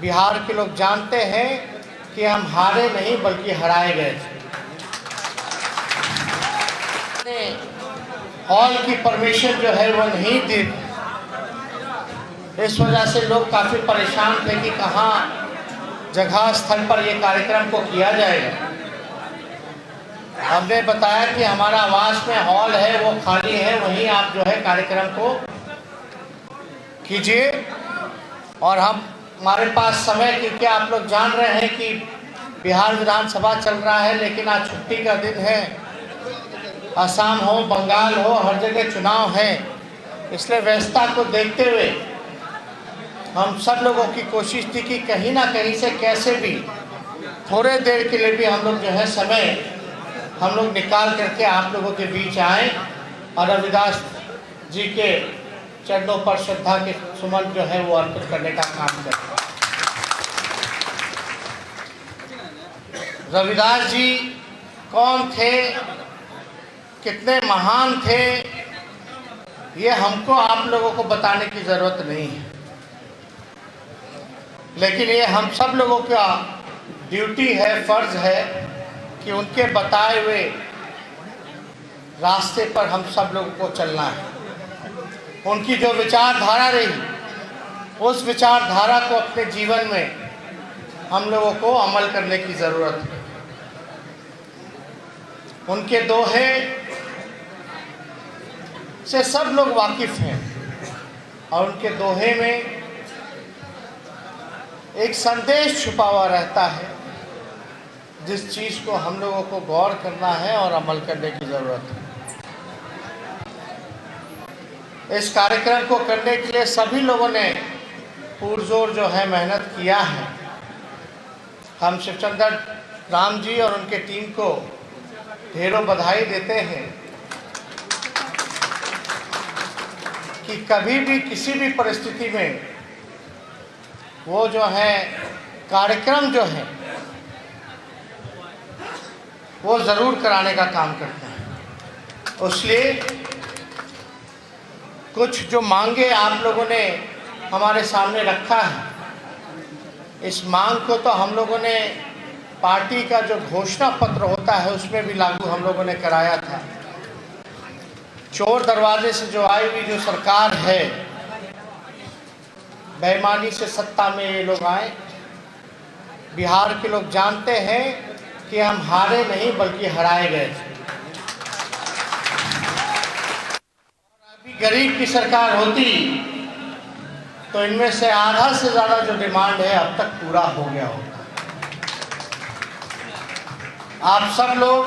बिहार के लोग जानते हैं कि हम हारे नहीं बल्कि हराए गए थे। हॉल की परमिशन जो है वो नहीं दी। इस वजह से लोग काफ़ी परेशान थे कि कहाँ जगह स्थल पर ये कार्यक्रम को किया जाएगा। हमने बताया कि हमारा आवास में हॉल है वो खाली है, वहीं आप जो है कार्यक्रम को कीजिए। और हमारे पास समय, क्योंकि आप लोग जान रहे हैं कि बिहार विधानसभा चल रहा है, लेकिन आज छुट्टी का दिन है। असम हो, बंगाल हो, हर जगह चुनाव है। इसलिए व्यवस्था को देखते हुए हम सब लोगों की कोशिश थी कि कहीं ना कहीं से कैसे भी थोड़े देर के लिए भी हम लोग जो है समय हम लोग निकाल करके आप लोगों के बीच आए और रविदास जी के चरणों पर श्रद्धा के सुमन जो है वो अर्पित करने का काम करें। रविदास जी कौन थे, कितने महान थे, ये हमको आप लोगों को बताने की ज़रूरत नहीं है, लेकिन ये हम सब लोगों का ड्यूटी है, फ़र्ज़ है कि उनके बताए हुए रास्ते पर हम सब लोगों को चलना है। उनकी जो विचारधारा रही, उस विचारधारा को अपने जीवन में हम लोगों को अमल करने की ज़रूरत है। उनके दोहे से सब लोग वाकिफ़ हैं और उनके दोहे में एक संदेश छुपा हुआ रहता है, जिस चीज़ को हम लोगों को गौर करना है और अमल करने की ज़रूरत है। इस कार्यक्रम को करने के लिए सभी लोगों ने पुरजोर जो है मेहनत किया है। हम शिवचंद्र राम जी और उनके टीम को ढेरों बधाई देते हैं कि कभी भी किसी भी परिस्थिति में वो जो है कार्यक्रम जो है वो ज़रूर कराने का काम करते हैं। इसलिए कुछ जो मांगे आप लोगों ने हमारे सामने रखा है, इस मांग को तो हम लोगों ने पार्टी का जो घोषणा पत्र होता है उसमें भी लागू हम लोगों ने कराया था। चोर दरवाजे से जो आई हुई जो सरकार है, बेईमानी से सत्ता में ये लोग आए। बिहार के लोग जानते हैं कि हम हारे नहीं बल्कि हराए गए थे। अभी गरीब की सरकार होती तो इनमें से आधा से ज़्यादा जो डिमांड है अब तक पूरा हो गया होता। आप सब लोग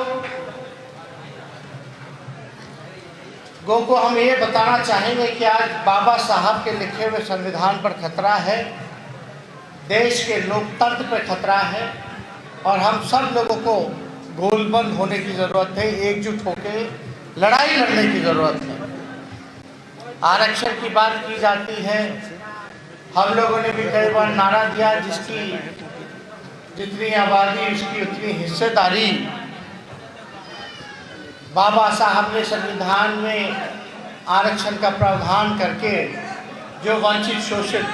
को हम ये बताना चाहेंगे कि आज बाबा साहब के लिखे हुए संविधान पर खतरा है, देश के लोकतंत्र पर खतरा है और हम सब लोगों को गोलबंद होने की ज़रूरत है, एकजुट होकर लड़ाई लड़ने की ज़रूरत है। आरक्षण की बात की जाती है, हम लोगों ने भी कई बार नारा दिया, जिसकी जितनी आबादी उसकी उतनी हिस्सेदारी। बाबा साहब ने संविधान में आरक्षण का प्रावधान करके जो वंचित शोषित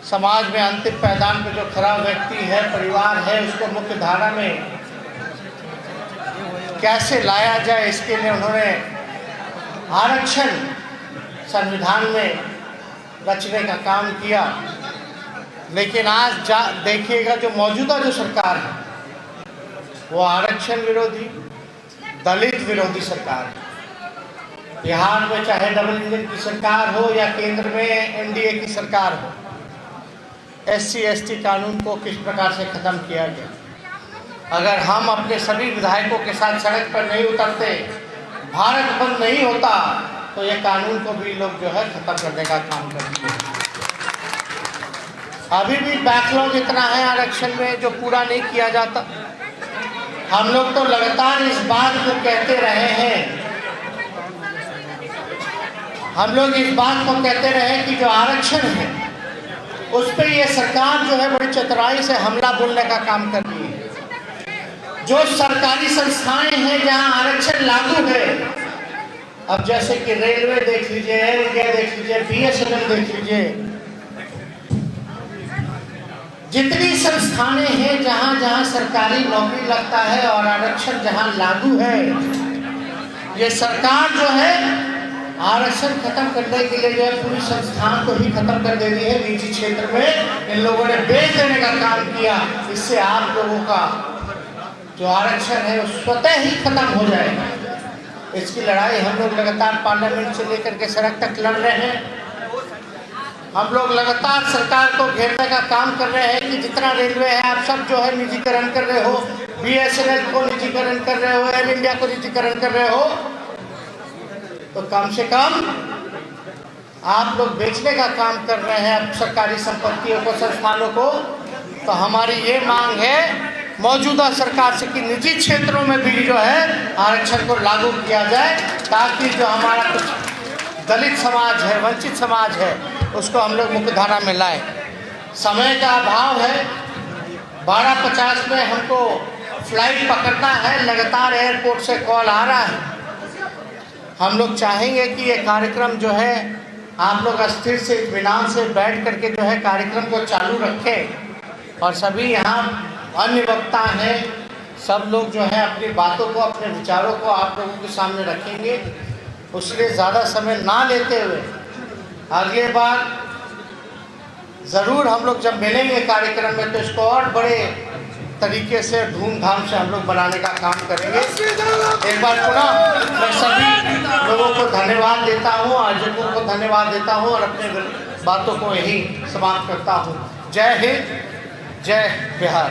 समाज में अंतिम पायदान पर जो खड़ा व्यक्ति है, परिवार है, उसको मुख्य धारा में कैसे लाया जाए, इसके लिए उन्होंने आरक्षण संविधान में रचने का काम किया। लेकिन आज देखिएगा जो मौजूदा जो सरकार है वो आरक्षण विरोधी, दलित विरोधी सरकार है। बिहार में चाहे डबल इंजन की सरकार हो या केंद्र में एनडीए की सरकार हो, एससी एसटी कानून को किस प्रकार से ख़त्म किया गया। अगर हम अपने सभी विधायकों के साथ सड़क पर नहीं उतरते, भारत बंद नहीं होता, तो ये कानून को भी लोग जो है ख़त्म करने का काम करेंगे। अभी भी बैकलॉग इतना है आरक्षण में जो पूरा नहीं किया जाता। हम लोग तो लगातार इस बात को कहते रहे हैं, हम लोग इस बात को कहते रहे कि जो आरक्षण है उस पर ये सरकार जो है बड़ी चतुराई से हमला बोलने का काम कर रही है। जो सरकारी संस्थाएं हैं जहां आरक्षण लागू है, अब जैसे कि रेलवे देख लीजिए, एयर इंडिया देख लीजिए, BSNL देख लीजिए, जितनी संस्थानें हैं जहाँ जहाँ सरकारी नौकरी लगता है और आरक्षण जहाँ लागू है, ये सरकार जो है आरक्षण खत्म करने के लिए जो है पूरी संस्थान को ही खत्म कर देनी है। निजी क्षेत्र में इन लोगों ने बेच देने का काम किया। इससे आप लोगों का जो आरक्षण है वो स्वतः ही खत्म हो जाएगा। इसकी लड़ाई हम लोग लगातार पार्लियामेंट से लेकर के सड़क तक लड़ रहे हैं। हम लोग लगातार सरकार को घेरने का काम कर रहे हैं कि जितना रेलवे है आप सब जो है निजीकरण कर रहे हो, BSNL को निजीकरण कर रहे हो, एयर इंडिया को निजीकरण कर रहे हो, तो कम से कम आप लोग बेचने का काम कर रहे हैं सरकारी संपत्तियों को, संस्थानों को। तो हमारी ये मांग है मौजूदा सरकार से कि निजी क्षेत्रों में भी जो है आरक्षण को लागू किया जाए, ताकि जो हमारा कुछ दलित समाज है, वंचित समाज है, उसको हम लोग मुख्यधारा में लाएं। समय का अभाव है, 12:50 में हमको फ्लाइट पकड़ना है, लगातार एयरपोर्ट से कॉल आ रहा है। हम लोग चाहेंगे कि ये कार्यक्रम जो है आप लोग अस्थिर से इत्मीनान से बैठ करके जो है कार्यक्रम को चालू रखें। और सभी यहाँ अन्य वक्ता हैं, सब लोग जो है अपनी बातों को, अपने विचारों को आप लोगों के सामने रखेंगे। उसलिए ज़्यादा समय ना लेते हुए अगले बार ज़रूर हम लोग जब मिलेंगे कार्यक्रम में तो इसको और बड़े तरीके से धूमधाम से हम लोग बनाने का काम करेंगे। एक बार पुनः मैं सभी लोगों को धन्यवाद देता हूँ, आयोजकों को धन्यवाद देता हूँ और अपने बातों को यहीं समाप्त करता हूँ। जय हिंद, जय बिहार।